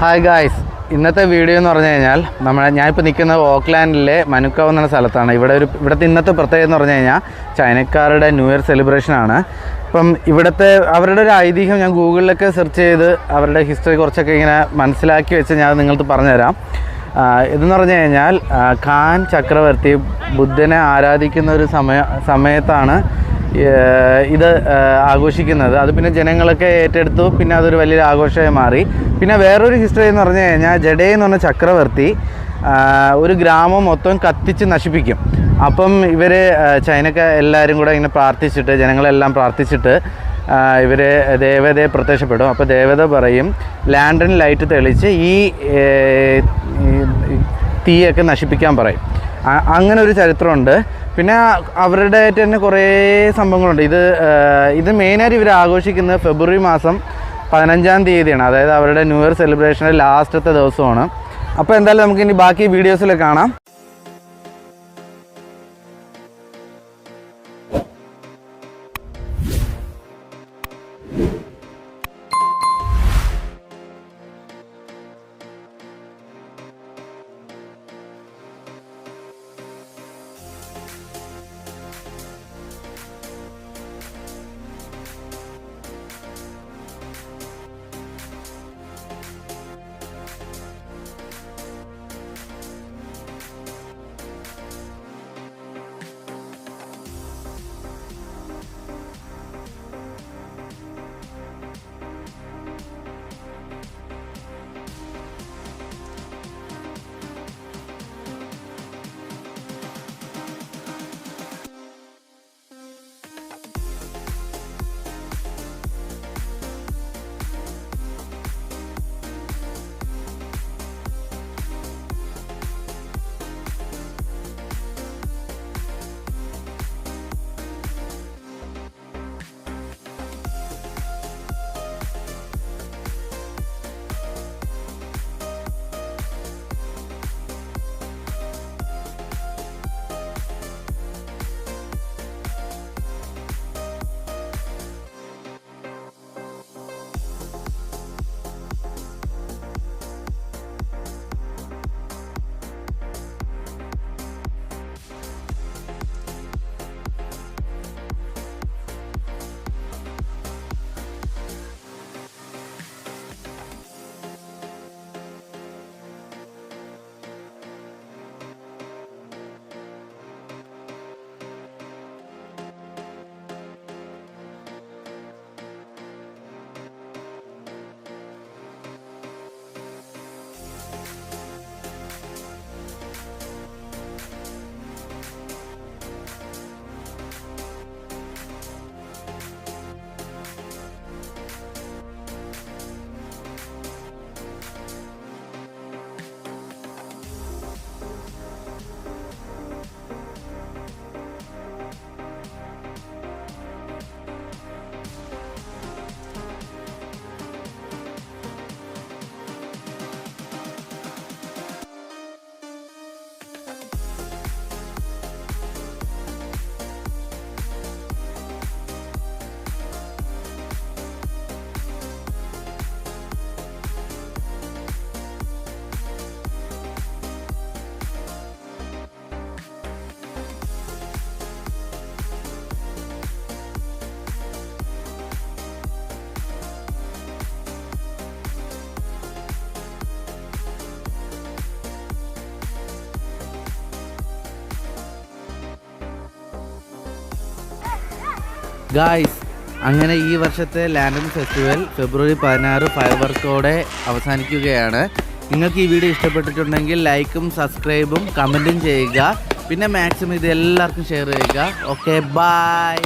Hi guys, ഇന്നത്തെ video എന്ന് പറഞ്ഞു കഴിഞ്ഞാൽ ഞാനിപ്പോൾ നിൽക്കുന്നത് ഓക്ലാൻഡിലെ മനുക്കാവ് എന്ന സ്ഥലത്താണ്. ഇവിടുത്തെ ഇന്നത്തെ പ്രത്യേകത എന്ന് പറഞ്ഞു കഴിഞ്ഞാൽ ചൈനക്കാരുടെ ന്യൂ ഇയർ സെലിബ്രേഷനാണ്. ഇപ്പം അവരുടെ ഒരു ഐതിഹ്യം ഞാൻ ഗൂഗിളിലൊക്കെ സെർച്ച് ചെയ്ത് അവരുടെ ഹിസ്റ്ററി കുറച്ചൊക്കെ ഇങ്ങനെ മനസ്സിലാക്കി വെച്ച് ഞാൻ നിങ്ങൾക്ക് പറഞ്ഞുതരാം. ഇതെന്ന് പറഞ്ഞു കഴിഞ്ഞാൽ ഖാൻ ചക്രവർത്തി ബുദ്ധനെ ആരാധിക്കുന്ന ഒരു സമയത്താണ് ഇത് ആഘോഷിക്കുന്നത്. അത് പിന്നെ ജനങ്ങളൊക്കെ ഏറ്റെടുത്തു. പിന്നെ അതൊരു വലിയൊരു ആഘോഷമായി മാറി. പിന്നെ വേറൊരു ഹിസ്റ്ററി എന്ന് പറഞ്ഞു കഴിഞ്ഞാൽ ജഡേ എന്ന് പറഞ്ഞ ചക്രവർത്തി ഒരു ഗ്രാമം മൊത്തം കത്തിച്ച് നശിപ്പിക്കും. അപ്പം ഇവർ എല്ലാവരും കൂടെ ഇങ്ങനെ പ്രാർത്ഥിച്ചിട്ട്, ജനങ്ങളെല്ലാം പ്രാർത്ഥിച്ചിട്ട് ഇവർ ദേവതയെ പ്രത്യക്ഷപ്പെടും. അപ്പോൾ ദേവത പറയും ലാൻഡൻ ലൈറ്റ് തെളിച്ച് ഈ തീയൊക്കെ നശിപ്പിക്കാൻ പറയും. അങ്ങനെ ഒരു ചരിത്രമുണ്ട്. പിന്നെ അവരുടെ തന്നെ കുറേ സംഭവങ്ങളുണ്ട്. ഇത് മെയിനായിട്ട് ഇവർ ആഘോഷിക്കുന്നത് ഫെബ്രുവരി മാസം 15-ാം തീയതിയാണ്. അതായത് അവരുടെ ന്യൂ ഇയർ സെലിബ്രേഷൻ്റെ ലാസ്റ്റത്തെ ദിവസമാണ്. അപ്പോൾ എന്തായാലും നമുക്കിനി ബാക്കി വീഡിയോസിൽ കാണാം. ഗായ്സ്, അങ്ങനെ ഈ വർഷത്തെ ലാൻഡൻ ഫെസ്റ്റിവൽ ഫെബ്രുവരി 16 ഫയർ വർക്കോടെ അവസാനിക്കുകയാണ്. നിങ്ങൾക്ക് ഈ വീഡിയോ ഇഷ്ടപ്പെട്ടിട്ടുണ്ടെങ്കിൽ ലൈക്കും സബ്സ്ക്രൈബും കമൻറ്റും ചെയ്യുക. പിന്നെ മാക്സിമം ഇത് എല്ലാവർക്കും ഷെയർ ചെയ്യുക. Okay, by.